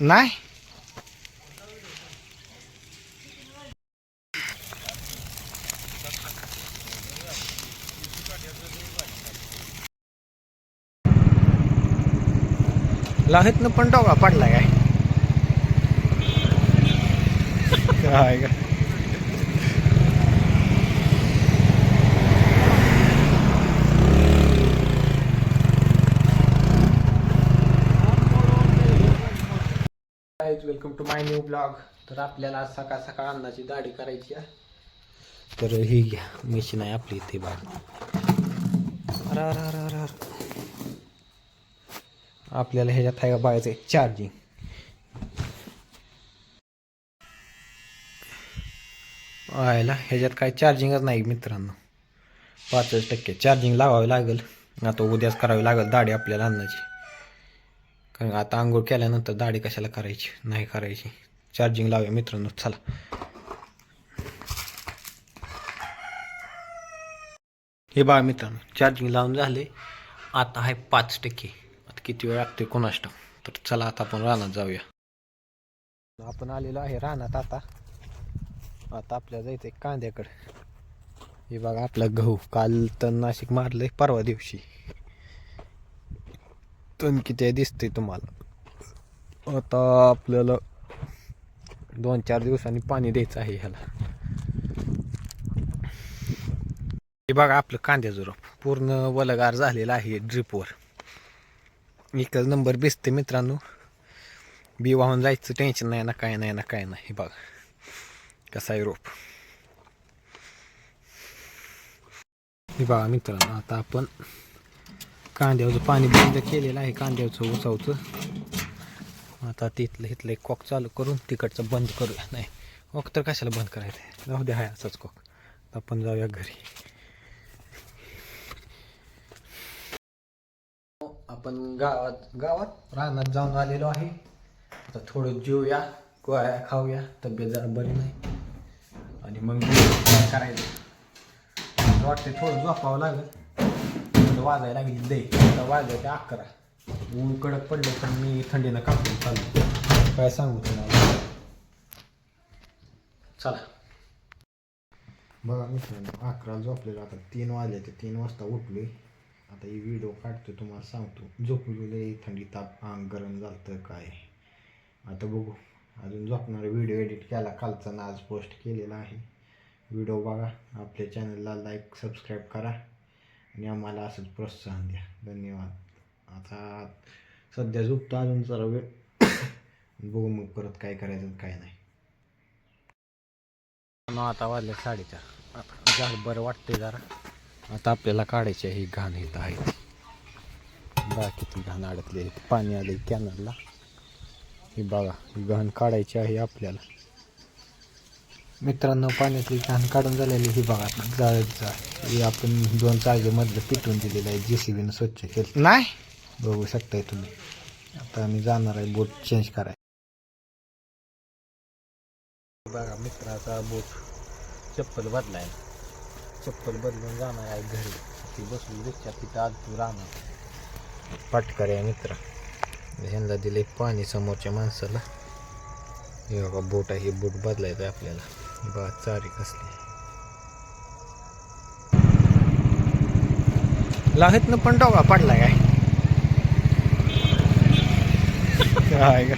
नाही लाहीतनं पण डोगा पडला काय काय का welcome to my new blog. तर आपल्याला आज सकाळ सकाळ अन्नाची दाढी करायची आहे. तर ही घ्या मशीन आहे आपली इथे बाहेर. आपल्याला ह्याच्यात आहे का बघायचं आहे चार्जिंग. आयला ह्याच्यात काय चार्जिंगच नाही मित्रांनो. 5% चार्जिंग लावावी लागेल. आता उद्याच करावी लागेल दाढी आपल्याला अन्नाची. कारण आता आंघोळ केल्यानंतर दाढी कशाला करायची नाही करायची. चार्जिंग लावूया मित्रांनो चला. हे बघा मित्रांनो चार्जिंग लावून झाले. आता आहे 5%. आता किती वेळ लागते कोणास ठाऊक. तर चला आता आपण रानात जाऊया. आपण आलेलो आहे रानात आता आपल्याला जायचं आहे कांद्याकडे. हे बघा आपला गहू काल तणनाशक मारलंय परवा दिवशी. तण किती दिसतंय तुम्हाला. आता आपल्याला 2-4 दिवसांनी पाणी द्यायचं आहे ह्याला. हे बघा आपलं कांद्याचं रोप पूर्ण वलगार झालेलं आहे ड्रिपवर. एकच नंबर भिजते मित्रांनो. बी वाहून जायचं टेन्शन नाही ना काय नाही ना काय नाही. हे बघा कसं आहे रोप. हे बघा मित्रांनो आता आपण कांद्यावरचं पाणी बंद केलेलं आहे. कांद्यावरचं उसावचं आता इथलं एक कॉक चालू करून तिकडचं बंद करूया. नाही कॉक तर कशाला बंद करायचं जाऊ द्या. आहे असंच कॉक. आपण जाऊया घरी. आपण गावात रानात जाऊन आलेलो आहे. आता थोडं जेवूया गोळ्या खाऊया. तब्येत जरा बरी नाही आणि मग काय करायचं वाटते. थोडं झोपावं लागेल. वाजायला लागली दे. आता वाजायचे 11. ऊन कडक पडले पण मी थंडीनं कापून चाललो. काय सांगू तुम्हाला. चला बघा मित्रांनो 11 झोपलेलो. आता 3 वाजले. ते 3 वाजता उठलोय. आता ही व्हिडिओ काढतो तुम्हाला सांगतो. झोपलेले थंडी ताप अंग गरम झालं काय. आता बघू अजून झोपणारा व्हिडिओ एडिट केला कालचा ना आज पोस्ट केलेला आहे. व्हिडिओ बघा. आपल्या चॅनलला लाईक सबस्क्राईब करा आणि आम्हाला असंच प्रोत्साहन द्या. धन्यवाद. आता सध्या झोपतो अजून जरा वेळ. बघू मग परत काय करायचं काय नाही. आता वाजले 4:30. आता झाड बरं वाटते जरा. आता आपल्याला काढायची आहे ही घाण इथं आहे. बघा किती घाण अडकली. पाणी आले कॅनलला. ही बघा ही घाण काढायची आहे आपल्याला मित्रांनो. पाण्यातली घाण काढून झालेली ही बघा जाळायचं आहे. हे आपण 2 चाळीमधलं पिटून दिलेलं आहे. JCBनं स्वच्छ केलं नाही बघू शकताय तुम्ही. आता आम्ही जाणार आहे बोट चेंज करायला. बघा मित्राचा बोट चप्पल बदलाय. चप्पल बदलून जाणार आहे घरी. ती बसली रिक्षा तिथं आज तू राहणार पाटकर आहे मित्र. ह्यांना दिले पाणी समोरच्या माणसाला. हे बघा बोट आहे. हे बोट बदलायचं आहे आपल्याला. बघा चारी कसली लाहीतनं पण डोगा पडला काय काय का